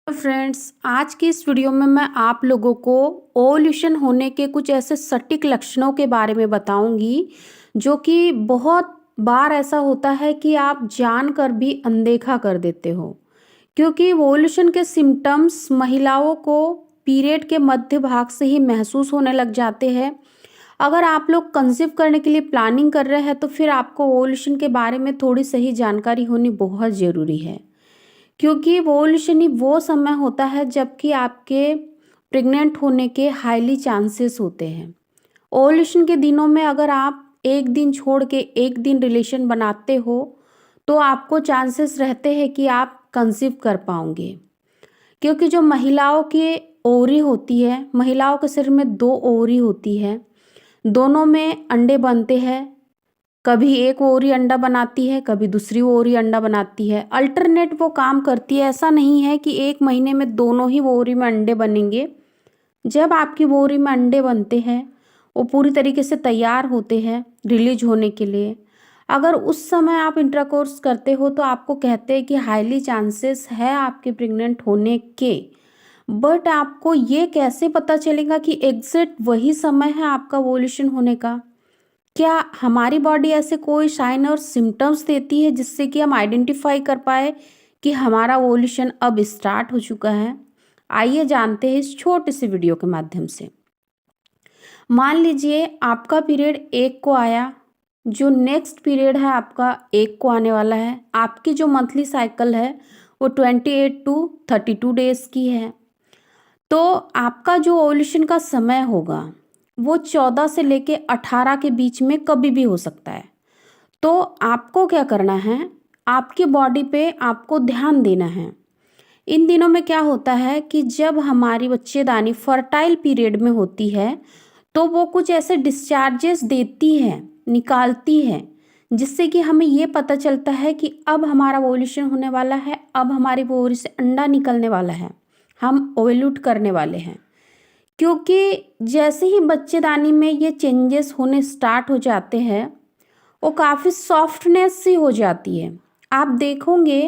Friends, आज की इस वीडियो में मैं आप लोगों को ओवल्यूशन होने के कुछ ऐसे सटीक लक्षणों के बारे में बताऊंगी जो कि बहुत बार ऐसा होता है कि आप जानकर भी अनदेखा कर देते हो। क्योंकि ओवल्यूशन के सिम्टम्स महिलाओं को पीरियड के मध्य भाग से ही महसूस होने लग जाते हैं। अगर आप लोग कंसीव करने के लिए प्लानिंग कर रहे हैं तो फिर आपको ओवल्यूशन के बारे में थोड़ी सही जानकारी होनी बहुत ज़रूरी है। क्योंकि ओवुलेशन ही वो समय होता है जबकि आपके प्रेग्नेंट होने के हाईली चांसेस होते हैं। ओवुलेशन के दिनों में अगर आप एक दिन छोड़ के एक दिन रिलेशन बनाते हो तो आपको चांसेस रहते हैं कि आप कंसीव कर पाओगे। क्योंकि जो महिलाओं के ओवरी होती है, महिलाओं के शरीर में 2 ओवरी होती है, दोनों में अंडे बनते हैं। कभी एक ओवरी अंडा बनाती है, कभी दूसरी ओवरी अंडा बनाती है। अल्टरनेट वो काम करती है, ऐसा नहीं है कि एक महीने में दोनों ही ओवरी में अंडे बनेंगे। जब आपकी ओवरी में अंडे बनते हैं वो पूरी तरीके से तैयार होते हैं रिलीज होने के लिए। अगर उस समय आप इंटरकोर्स करते हो तो आपको कहते हैं कि हाईली चांसेस है आपके प्रेग्नेंट होने के। बट आपको ये कैसे पता चलेगा कि एग्जैक्ट वही समय है आपका ओवुलेशन होने का? क्या हमारी बॉडी ऐसे कोई साइन और सिम्टम्स देती है जिससे कि हम आइडेंटिफाई कर पाए कि हमारा ओवुलेशन अब स्टार्ट हो चुका है? आइए जानते हैं इस छोटे से वीडियो के माध्यम से। मान लीजिए आपका पीरियड 1 को आया, जो नेक्स्ट पीरियड है आपका 1 को आने वाला है। आपकी जो मंथली साइकिल है वो 28 टू 32 डेज की है। तो आपका जो ओवुलेशन का समय होगा वो 14 से लेके 18 के बीच में कभी भी हो सकता है। तो आपको क्या करना है, आपकी बॉडी पे आपको ध्यान देना है। इन दिनों में क्या होता है कि जब हमारी बच्चेदानी फर्टाइल पीरियड में होती है तो वो कुछ ऐसे डिस्चार्जेस देती है, निकालती है, जिससे कि हमें ये पता चलता है कि अब हमारा ओवुलेशन होने वाला है, अब हमारी ओवरी से अंडा निकलने वाला है, हम ओवल्यूट करने वाले हैं। क्योंकि जैसे ही बच्चेदानी में ये चेंजेस होने स्टार्ट हो जाते हैं वो काफ़ी सॉफ्टनेस सी हो जाती है। आप देखोगे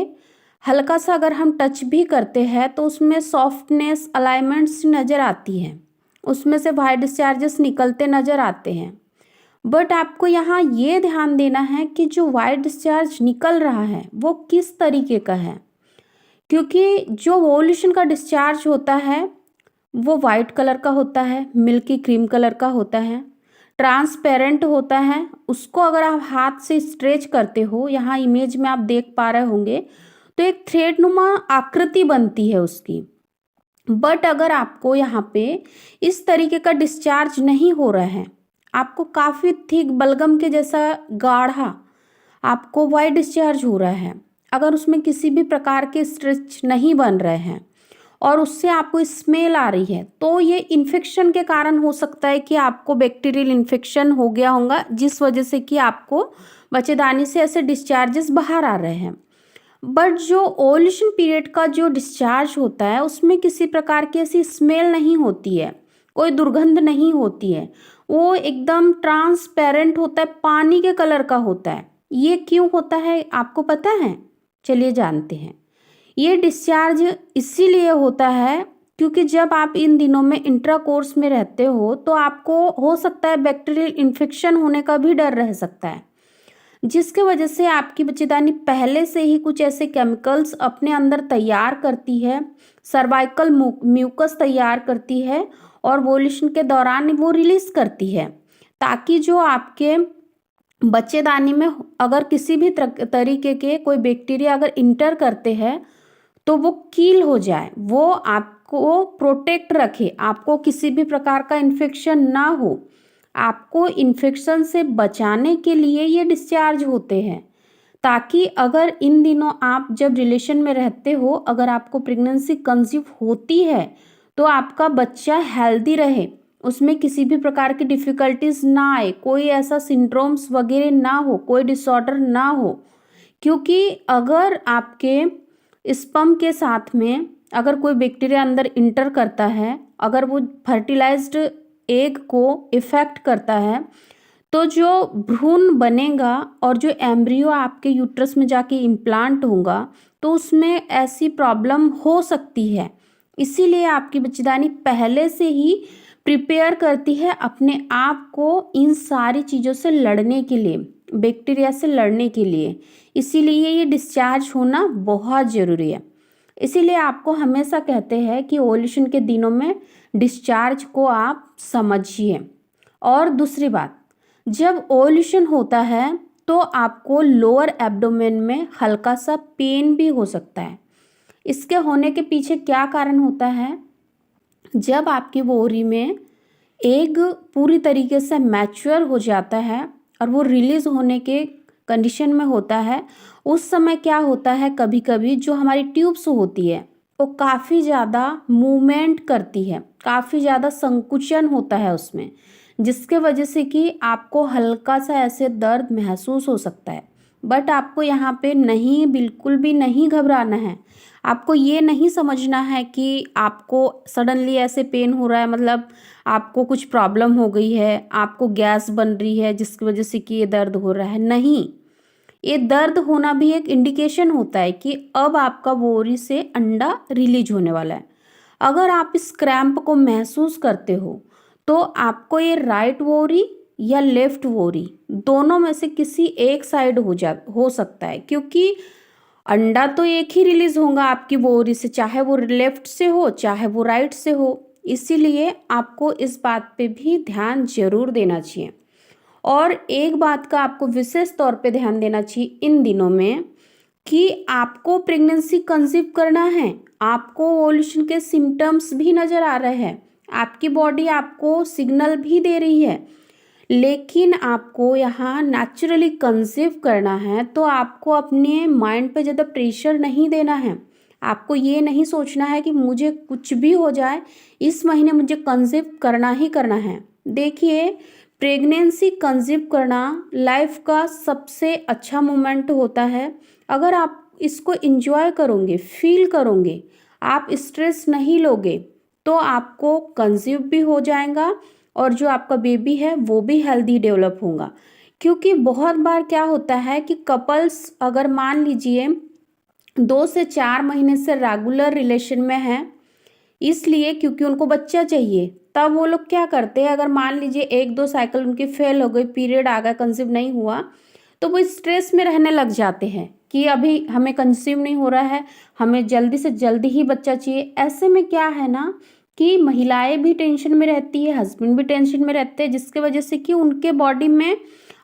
हल्का सा अगर हम टच भी करते हैं तो उसमें सॉफ्टनेस अलाइनमेंट्स नज़र आती है, उसमें से वाइट डिस्चार्जेस निकलते नज़र आते हैं। बट आपको यहाँ ये ध्यान देना है कि जो वाइट डिस्चार्ज निकल रहा है वो किस तरीके का है। क्योंकि जो ओवुलेशन का डिस्चार्ज होता है वो वाइट कलर का होता है, मिल्की क्रीम कलर का होता है, ट्रांसपेरेंट होता है। उसको अगर आप हाथ से स्ट्रेच करते हो, यहाँ इमेज में आप देख पा रहे होंगे, तो एक थ्रेड नुमा आकृति बनती है उसकी। बट अगर आपको यहाँ पे इस तरीके का डिस्चार्ज नहीं हो रहा है, आपको काफ़ी थिक बलगम के जैसा गाढ़ा आपको वाइट डिस्चार्ज हो रहा है, अगर उसमें किसी भी प्रकार के स्ट्रेच नहीं बन रहे हैं और उससे आपको स्मेल आ रही है तो ये इन्फेक्शन के कारण हो सकता है कि आपको बैक्टीरियल इन्फेक्शन हो गया होगा, जिस वजह से कि आपको बच्चेदानी से ऐसे डिस्चार्जेस बाहर आ रहे हैं। बट जो ओवुलेशन पीरियड का जो डिस्चार्ज होता है उसमें किसी प्रकार की ऐसी स्मेल नहीं होती है, कोई दुर्गंध नहीं होती है, वो एकदम ट्रांसपेरेंट होता है, पानी के कलर का होता है। ये क्यों होता है आपको पता है? चलिए जानते हैं। ये डिस्चार्ज इसीलिए होता है क्योंकि जब आप इन दिनों में इंट्राकोर्स में रहते हो तो आपको हो सकता है बैक्टीरियल इन्फेक्शन होने का भी डर रह सकता है, जिसके वजह से आपकी बच्चेदानी पहले से ही कुछ ऐसे केमिकल्स अपने अंदर तैयार करती है, सर्वाइकल म्यूकस तैयार करती है और ओवुलेशन के दौरान वो रिलीज करती है, ताकि जो आपके बच्चेदानी में अगर किसी भी तरीके के कोई बैक्टीरिया अगर इंटर करते हैं तो वो कील हो जाए, वो आपको प्रोटेक्ट रखे, आपको किसी भी प्रकार का इन्फेक्शन ना हो। आपको इन्फेक्शन से बचाने के लिए ये डिस्चार्ज होते हैं, ताकि अगर इन दिनों आप जब रिलेशन में रहते हो, अगर आपको प्रेगनेंसी कंसीव होती है तो आपका बच्चा हेल्दी रहे, उसमें किसी भी प्रकार की डिफ़िकल्टीज ना आए, कोई ऐसा सिंड्रोम्स वगैरह ना हो, कोई डिसऑर्डर ना हो। क्योंकि अगर आपके स्पर्म के साथ में अगर कोई बैक्टीरिया अंदर इंटर करता है, अगर वो फर्टिलाइज्ड एग को इफेक्ट करता है तो जो भ्रूण बनेगा और जो एम्ब्रियो आपके यूट्रस में जाके इम्प्लांट होगा तो तो उसमें ऐसी प्रॉब्लम हो सकती है। इसीलिए आपकी बच्चेदानी पहले से ही प्रिपेयर करती है अपने आप को इन सारी चीज़ों से लड़ने के लिए, बैक्टीरिया से लड़ने के लिए। इसीलिए ये डिस्चार्ज होना बहुत ज़रूरी है। इसीलिए आपको हमेशा कहते हैं कि ओव्यूलेशन के दिनों में डिस्चार्ज को आप समझिए। और दूसरी बात, जब ओव्यूलेशन होता है तो आपको लोअर एब्डोमेन में हल्का सा पेन भी हो सकता है। इसके होने के पीछे क्या कारण होता है? जब आपकी ओवरी में एग पूरी तरीके से मैच्योर हो जाता है और वो रिलीज होने के कंडीशन में होता है, उस समय क्या होता है, कभी कभी जो हमारी ट्यूब्स होती है वो काफ़ी ज़्यादा मूवमेंट करती है, काफ़ी ज़्यादा संकुचन होता है उसमें, जिसके वजह से कि आपको हल्का सा ऐसे दर्द महसूस हो सकता है। बट आपको यहाँ पे नहीं, बिल्कुल भी नहीं घबराना है। आपको ये नहीं समझना है कि आपको सडनली ऐसे पेन हो रहा है, मतलब आपको कुछ प्रॉब्लम हो गई है, आपको गैस बन रही है जिसकी वजह से कि ये दर्द हो रहा है। नहीं, ये दर्द होना भी एक इंडिकेशन होता है कि अब आपका ओवरी से अंडा रिलीज होने वाला है। अगर आप इस क्रैम्प को महसूस करते हो तो आपको ये राइट ओवरी या लेफ्ट ओवरी दोनों में से किसी एक साइड हो सकता है, क्योंकि अंडा तो एक ही रिलीज होगा आपकी ओवरी से, चाहे वो लेफ्ट से हो चाहे वो राइट से हो। इसीलिए आपको इस बात पे भी ध्यान जरूर देना चाहिए। और एक बात का आपको विशेष तौर पे ध्यान देना चाहिए इन दिनों में कि आपको प्रेगनेंसी कंसीव करना है, आपको ओव्यूलेशन के सिम्टम्स भी नज़र आ रहे हैं, आपकी बॉडी आपको सिग्नल भी दे रही है, लेकिन आपको यहाँ नेचुरली कंसीव करना है। तो आपको अपने माइंड पे ज़्यादा प्रेशर नहीं देना है। आपको ये नहीं सोचना है कि मुझे कुछ भी हो जाए, इस महीने मुझे कंसीव करना ही करना है। देखिए, प्रेगनेंसी कंसीव करना लाइफ का सबसे अच्छा मोमेंट होता है। अगर आप इसको एंजॉय करोगे, फील करोगे, आप स्ट्रेस नहीं लोगे, तो आपको कंसीव भी हो जाएगा और जो आपका बेबी है वो भी हेल्दी डेवलप होगा। क्योंकि बहुत बार क्या होता है कि कपल्स अगर मान लीजिए 2 से 4 महीने से रेगुलर रिलेशन में हैं, इसलिए क्योंकि उनको बच्चा चाहिए, तब वो लोग क्या करते हैं, अगर मान लीजिए 1-2 साइकिल उनकी फेल हो गई, पीरियड आ गया, कंसीव नहीं हुआ, तो वो स्ट्रेस में रहने लग जाते हैं कि अभी हमें कंसीव नहीं हो रहा है, हमें जल्दी से जल्दी ही बच्चा चाहिए। ऐसे में क्या है ना कि महिलाएं भी टेंशन में रहती है, हस्बैंड भी टेंशन में रहते हैं, जिसके वजह से कि उनके बॉडी में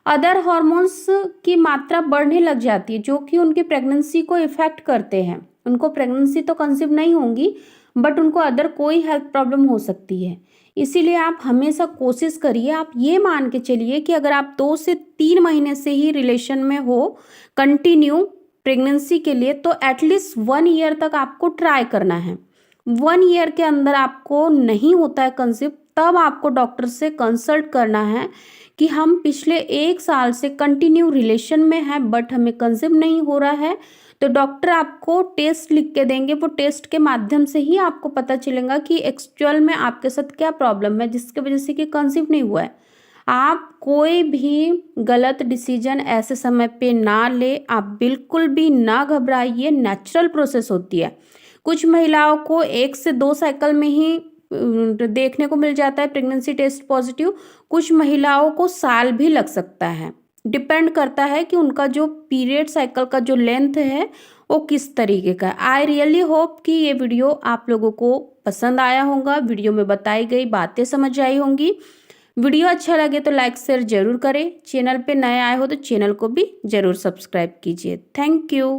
अदर हॉर्मोन्स की मात्रा बढ़ने लग जाती है, जो कि उनकी प्रेगनेंसी को इफेक्ट करते हैं। उनको प्रेगनेंसी तो कंसीव नहीं होंगी, बट उनको अदर कोई हेल्थ प्रॉब्लम हो सकती है। इसीलिए आप हमेशा कोशिश करिए, आप ये मान के चलिए कि अगर आप 2 से 3 महीने से ही रिलेशन में हो कंटिन्यू प्रेगनेंसी के लिए, तो एटलीस्ट 1 ईयर तक आपको ट्राई करना है। 1 ईयर के अंदर आपको नहीं होता है कंसीव, तब आपको डॉक्टर से कंसल्ट करना है कि हम पिछले 1 साल से कंटिन्यू रिलेशन में हैं बट हमें कंसीव नहीं हो रहा है। तो डॉक्टर आपको टेस्ट लिख के देंगे, वो टेस्ट के माध्यम से ही आपको पता चलेगा कि एक्चुअल में आपके साथ क्या प्रॉब्लम है जिसकी वजह से कि कंसीव नहीं हुआ है। आप कोई भी गलत डिसीजन ऐसे समय पे ना ले, आप बिल्कुल भी ना घबराइए, नेचुरल प्रोसेस होती है। कुछ महिलाओं को 1 से 2 साइकिल में ही देखने को मिल जाता है प्रेगनेंसी टेस्ट पॉजिटिव, कुछ महिलाओं को साल भी लग सकता है। डिपेंड करता है कि उनका जो पीरियड साइकिल का जो लेंथ है वो किस तरीके का है। आई रियली होप कि ये वीडियो आप लोगों को पसंद आया होगा, वीडियो में बताई गई बातें समझ आई होंगी। वीडियो अच्छा लगे तो लाइक शेयर जरूर करें, चैनल पे नए आए हो तो चैनल को भी जरूर सब्सक्राइब कीजिए। Thank you.